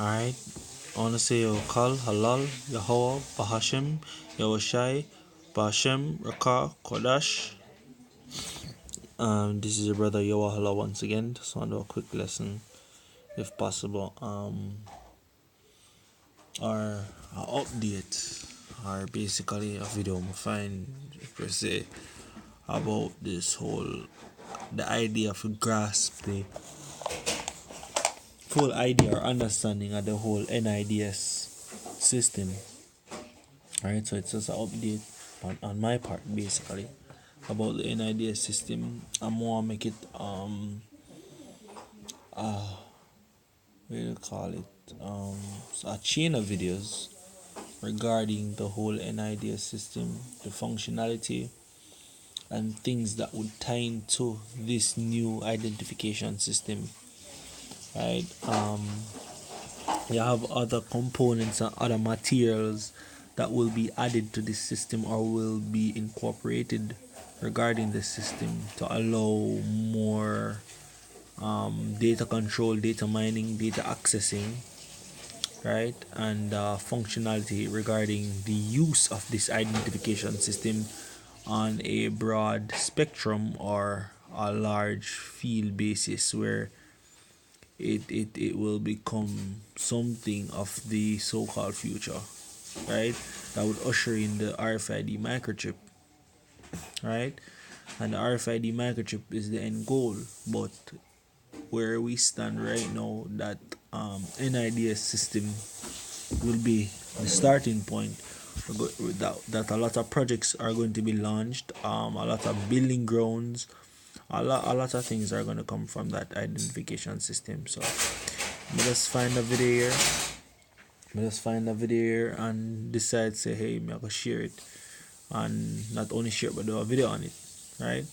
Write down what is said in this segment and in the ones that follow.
Alright, I want to say Kal, Halal, Yahweh, Bahashem, Yahushai, Bahashem, Rakah, Kodash. This is your brother Yawahala once again. Just want to do a quick lesson, if possible. Or an update, or basically a video I'm find per se about this whole the idea of grasp the full idea or understanding of the whole NIDS system. Alright, so it's just an update on my part basically about the NIDS system. I'm gonna make it what do you call it? A chain of videos regarding the whole NIDS system, the functionality and things that would tie into this new identification system. Right? You have other components and other materials that will be added to this system or will be incorporated regarding the system to allow more data control, data mining, data accessing, right, and functionality regarding the use of this identification system on a broad spectrum or a large field basis where it will become something of the so-called future, right, that would usher in the RFID microchip, right, and the RFID microchip is the end goal. But where we stand right now, that NIDS system will be the starting point. That a lot of projects are going to be launched, a lot of building grounds, a lot of things are going to come from that identification system. So let's find a video here and decide, say, hey, I'm gonna share it, and not only share it but do a video on it, right?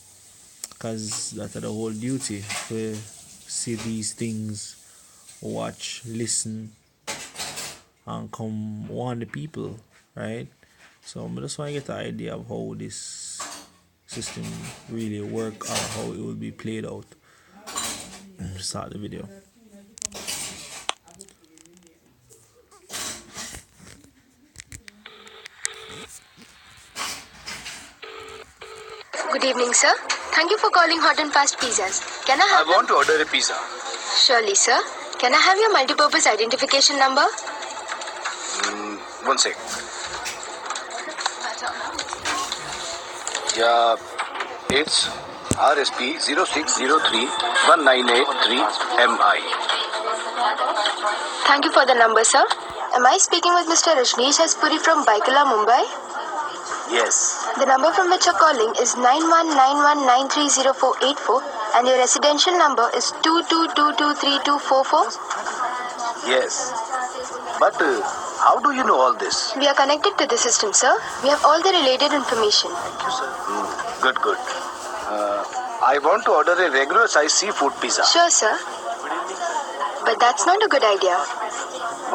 Because that's the whole duty, to see these things, watch, listen, and come warn the people, right? So I just want to get the idea of how this system really work or how it will be played out. Start the video. Good evening, sir. Thank you for calling Hot and Fast Pizzas. Can I have... I want to order a pizza. Surely, sir. Can I have your multipurpose identification number? One sec. Yeah, it's RSP 06031983MI. Thank you for the number, sir. Am I speaking with Mr. Rajneesh Haspuri from Baikala, Mumbai? Yes. The number from which you're calling is 9191930484 and your residential number is 22223244. Yes. But how do you know all this? We are connected to the system, sir. We have all the related information. Thank you, sir. Good. I want to order a regular size seafood pizza. Sure, sir. But that's not a good idea.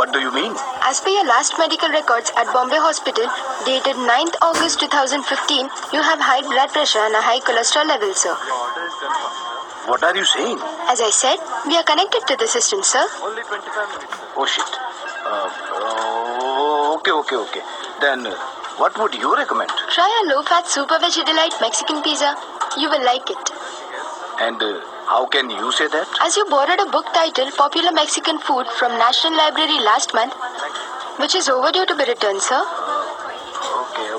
What do you mean? As per your last medical records at Bombay Hospital, dated 9th August 2015, you have high blood pressure and a high cholesterol level, sir. What are you saying? As I said, we are connected to the system, sir. Only 25 minutes. Oh shit. Okay. Then what would you recommend? Try a low-fat super veggie delight Mexican pizza. You will like it. And how can you say that? As you borrowed a book titled Popular Mexican Food from National Library last month, which is overdue to be returned, sir.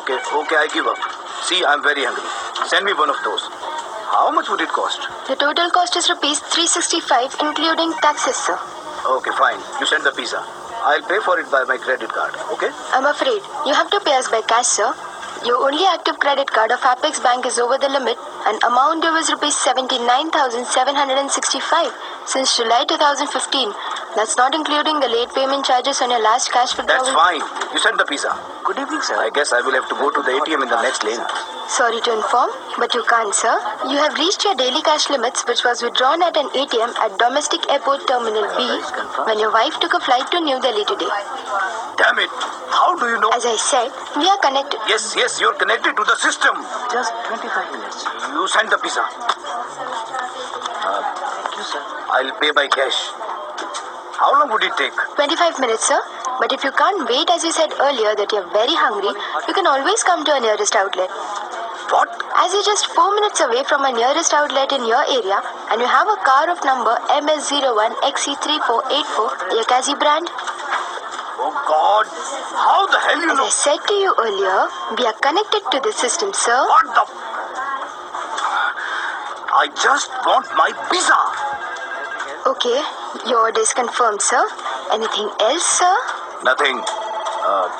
Okay, I give up. See, I'm very hungry. Send me one of those. How much would it cost? The total cost is rupees 365, including taxes, sir. Okay, fine. You send the pizza. I'll pay for it by my credit card, okay? I'm afraid you have to pay us by cash, sir. Your only active credit card of Apex Bank is over the limit and amount due is rupees 79,765 since July 2015. That's not including the late payment charges on your last cash withdrawal. That's fine. You send the pizza. Good evening, sir. I guess I will have to go to the ATM in the next lane. Sorry to inform, but you can't, sir. You have reached your daily cash limits, which was withdrawn at an ATM at Domestic Airport Terminal B when your wife took a flight to New Delhi today. Damn it. How do you know? As I said, we are connected. Yes, you're connected to the system. Just 25 minutes. You send the pizza. Thank you, sir. I'll pay by cash. How long would it take? 25 minutes, sir. But if you can't wait, as you said earlier, that you're very hungry, you can always come to a nearest outlet. What? As you're just 4 minutes away from a nearest outlet in your area, and you have a car of number MS01XE3484, Yakazi brand. Oh God! How the hell you As know? I said to you earlier, we are connected to the system, sir. What the? I just want my pizza. Okay, your order is confirmed, sir. Anything else, sir? Nothing.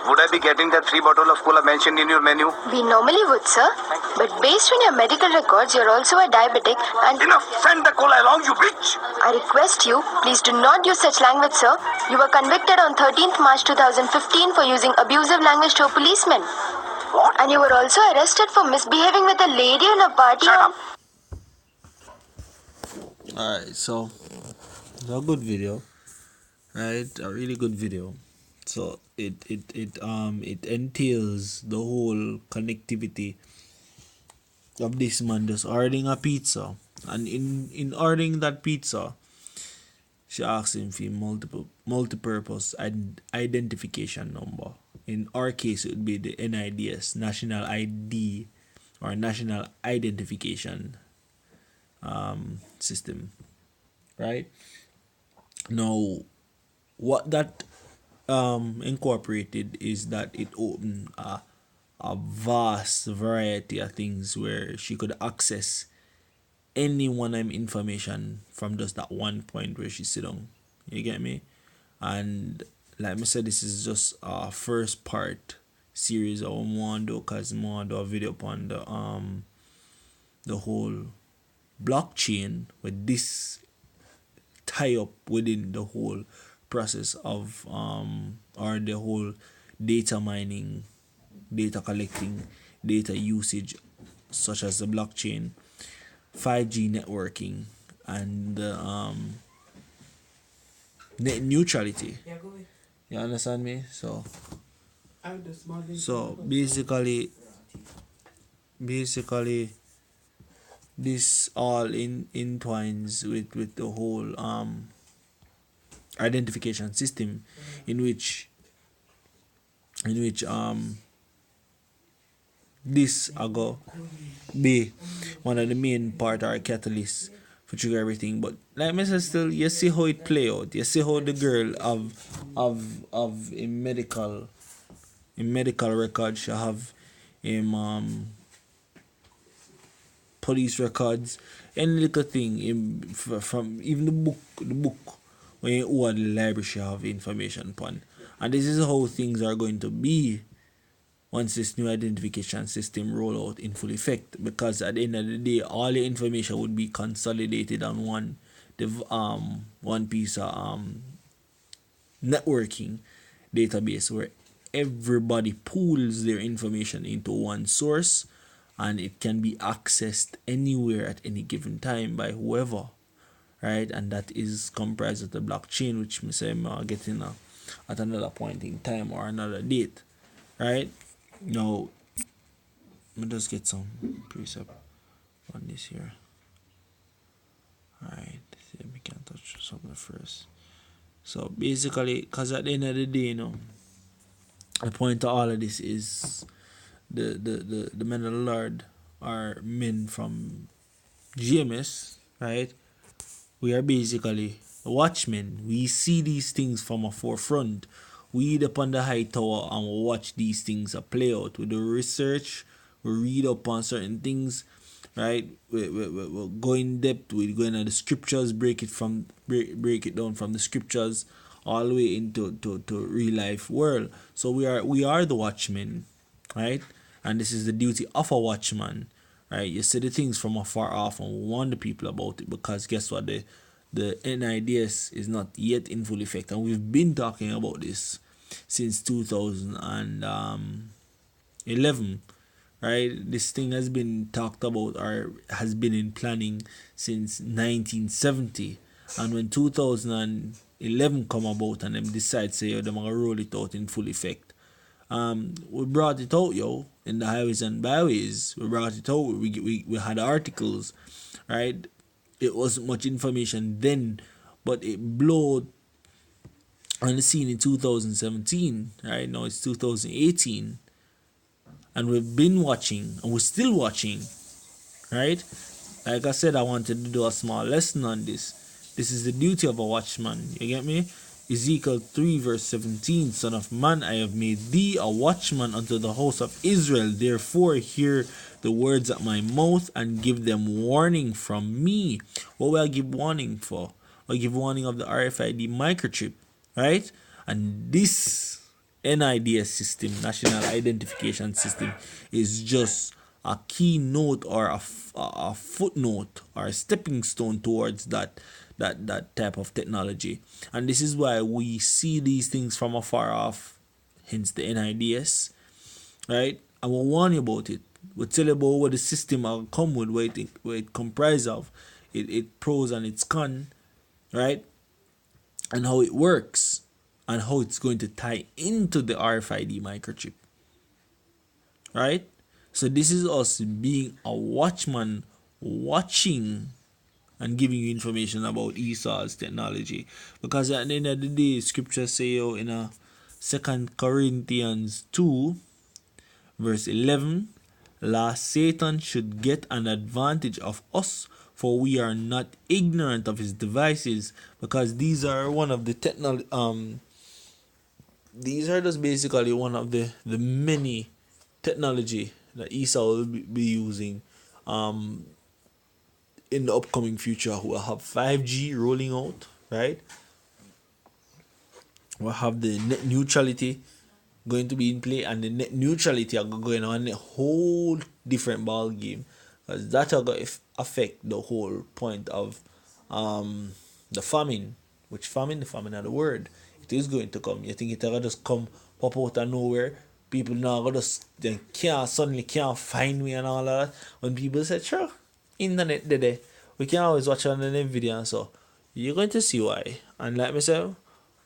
Would I be getting that 3 bottle of cola mentioned in your menu? We normally would, sir. But based on your medical records, you're also a diabetic and... Enough! Send the cola along, you bitch! I request you, please do not use such language, sir. You were convicted on 13th March 2015 for using abusive language to a policeman. What? And you were also arrested for misbehaving with a lady in a party. Shut up! Alright, so it's a good video, right? A really good video. So it entails the whole connectivity of this man just ordering a pizza, and in ordering that pizza, she asks him for multi-purpose identification number. In our case, it would be the NIDS, National ID, or National Identification System, right? Now, what that incorporated is that it opened a vast variety of things where she could access any one information from just that one point where she sit down. You get me? And like I said, this is just a first part series of Mondo, cause Mondo a video upon the whole blockchain, with this tie up within the whole process of or the whole data mining, data collecting, data usage, such as the blockchain, 5G networking, and net neutrality. You understand me? So basically this all entwines with the whole identification system, in which this ago be one of the main part or catalysts for trigger everything. But like I said, still you see how it play out. You see how the girl of a medical record, she have police records, any little thing from even the book when you order the library, she have information upon. And this is how things are going to be once this new identification system roll out in full effect, because at the end of the day, all the information would be consolidated on one piece of networking database, where everybody pools their information into one source, and it can be accessed anywhere at any given time by whoever, right? And that is comprised of the blockchain, which me say getting at another point in time or another date, right? Now, let me just get some precept on this here. Alright, see if we can touch something first. So basically, because at the end of the day, the point of all of this is the men of the Lord are men from GMS, right? We are basically watchmen. We see these things from a forefront. We eat up on the high tower and we watch these things play out. We do research, we read up on certain things, right? We go in depth, we go into the scriptures, break it down from the scriptures all the way into to real life world. So we are the watchmen, right? And this is the duty of a watchman, right? You see the things from afar off and warn the people about it, because guess what? The NIDS is not yet in full effect, and we've been talking about this since 2011, right? This thing has been talked about or has been in planning since 1970, and when 2011 come about and them decide say they're gonna roll it out in full effect, we brought it out, in the highways and byways. We brought it out. We had articles, right? It wasn't much information then, but it blew on the scene in 2017. Right now it's 2018, and we've been watching and we're still watching. Right, like I said, I wanted to do a small lesson on this. This is the duty of a watchman. You get me? Ezekiel 3 verse 17, Son of man, I have made thee a watchman unto the house of Israel. Therefore hear the words at my mouth and give them warning from me. What will I give warning for? I'll give warning of the RFID microchip, right? And this NIDS system, National Identification System, is just a keynote or a footnote or a stepping stone towards that type of technology. And this is why we see these things from afar off, hence the NIDS, right? And we'll warn you about it. We'll tell you about what the system will come with, what it comprises of, it pros and its con, right? And how it works and how it's going to tie into the RFID microchip, right? So this is us being a watchman, watching and giving you information about Esau's technology, because at the end of the day, scripture say in a 2 Corinthians 2 verse 11, last Satan should get an advantage of us, for we are not ignorant of his devices. Because these are one of the these are just basically one of the many technology that Esau will be using in the upcoming future. We'll have 5G rolling out, right? We'll have the net neutrality going to be in play, and the net neutrality are going on a whole different ball game, because that are going to affect the whole point of the famine. Which famine? The famine of the word. It is going to come. You think it will just come pop out of nowhere? People now go just they can't suddenly can't find me and all that. When people say, sure, internet there, we can always watch on the video, and so you're going to see why. And like myself,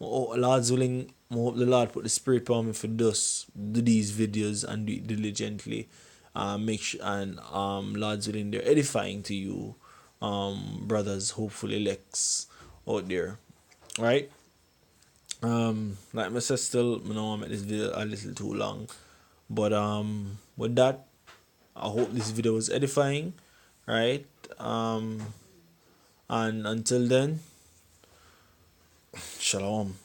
oh, Lord's willing, I hope the Lord put the spirit on me for this, do these videos and do it diligently. Make sure and Lord's willing, they're edifying to you, brothers, hopefully Lex out there. Right? Like I said, still I don't want to make this video a little too long. But with that, I hope this video was edifying. Right? And until then, shalom.